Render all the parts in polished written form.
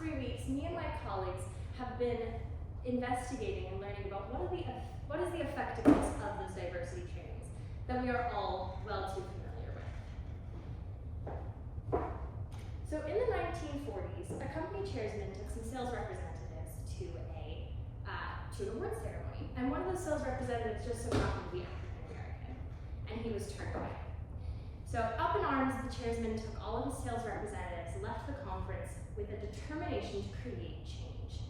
3 weeks, me and my colleagues have been investigating and learning about what is the effectiveness of those diversity trainings that we are all well too familiar with. So in the 1940s, a company chairman took some sales representatives to an award ceremony, and one of those sales representatives just so happened to be African American, and he was turned away. So up in arms, the chairman took all of his sales representatives, left the conference with a determination to create change.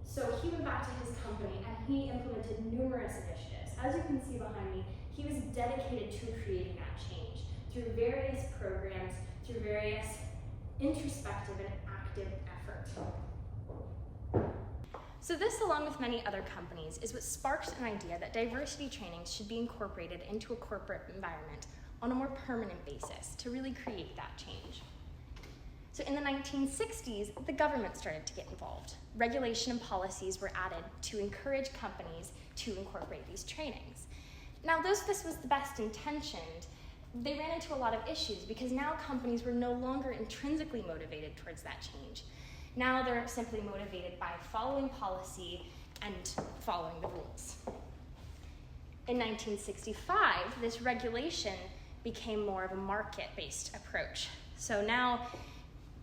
So he went back to his company and he implemented numerous initiatives. As you can see behind me, he was dedicated to creating that change through various programs, through various introspective and active effort. So this, along with many other companies, is what sparked an idea that diversity trainings should be incorporated into a corporate environment on a more permanent basis to really create that change. So in the 1960s, the government started to get involved. Regulation and policies were added to encourage companies to incorporate these trainings. Now, though this was the best intentioned, they ran into a lot of issues because now companies were no longer intrinsically motivated towards that change. Now they're simply motivated by following policy and following the rules. In 1965, this regulation became more of a market-based approach. So now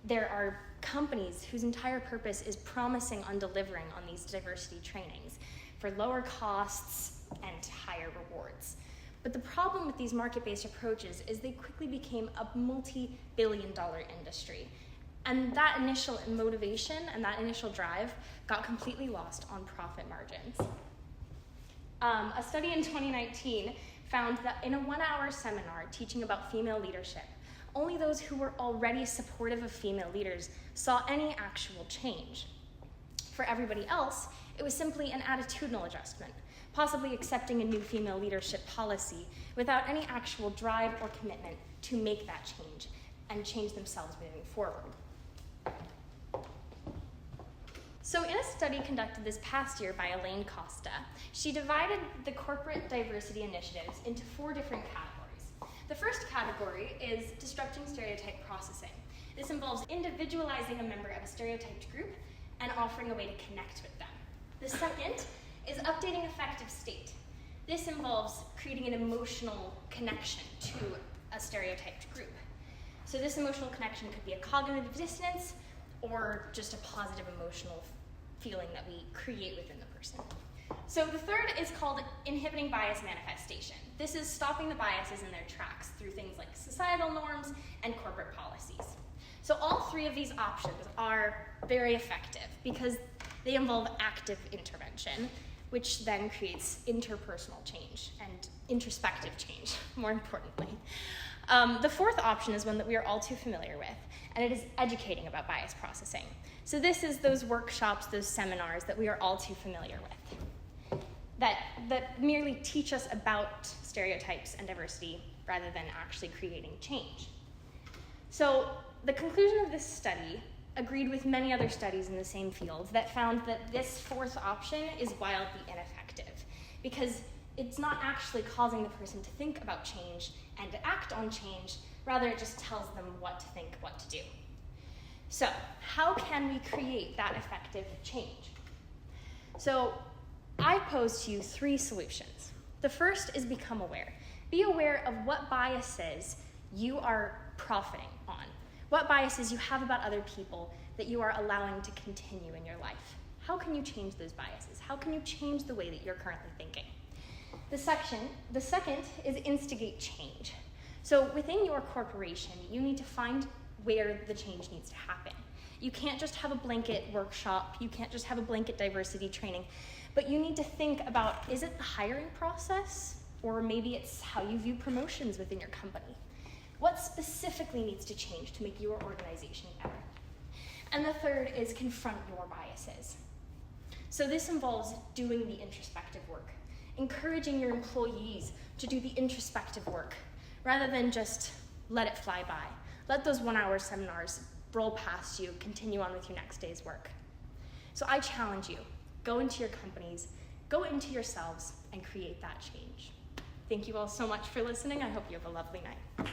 there are companies whose entire purpose is promising on delivering on these diversity trainings for lower costs and higher rewards. But the problem with these market-based approaches is they quickly became a multi-billion-dollar industry. And that initial motivation and that initial drive got completely lost on profit margins. A study in 2019 found that in a 1-hour seminar teaching about female leadership, only those who were already supportive of female leaders saw any actual change. For everybody else, it was simply an attitudinal adjustment, possibly accepting a new female leadership policy without any actual drive or commitment to make that change and change themselves moving forward. So in a study conducted this past year by Elaine Costa, she divided the corporate diversity initiatives into 4 different categories. The first category is disrupting stereotype processing. This involves individualizing a member of a stereotyped group and offering a way to connect with them. The second is updating affective state. This involves creating an emotional connection to a stereotyped group. So this emotional connection could be a cognitive dissonance or just a positive emotional feeling that we create within the person. So the third is called inhibiting bias manifestation. This is stopping the biases in their tracks through things like societal norms and corporate policies. So all 3 of these options are very effective because they involve active intervention, which then creates interpersonal change and introspective change, more importantly. The 4th option is one that we are all too familiar with, and it is educating about bias processing. So this is those workshops, those seminars that we are all too familiar with, that merely teach us about stereotypes and diversity rather than actually creating change. So the conclusion of this study agreed with many other studies in the same field that found that this 4th option is wildly ineffective because it's not actually causing the person to think about change and to act on change, rather it just tells them what to think, what to do. So how can we create that effective change? So I pose to you 3 solutions. The first is become aware. Be aware of what biases you are profiting on, what biases you have about other people that you are allowing to continue in your life. How can you change those biases? How can you change the way that you're currently thinking? The second is instigate change. So within your corporation, you need to find where the change needs to happen. You can't just have a blanket workshop, you can't just have a blanket diversity training, but you need to think about, is it the hiring process? Or maybe it's how you view promotions within your company. What specifically needs to change to make your organization better? And the third is confront your biases. So this involves doing the introspective work, encouraging your employees to do the introspective work, rather than just let it fly by. Let those 1-hour seminars roll past you, continue on with your next day's work. So I challenge you, go into your companies, go into yourselves, and create that change. Thank you all so much for listening. I hope you have a lovely night.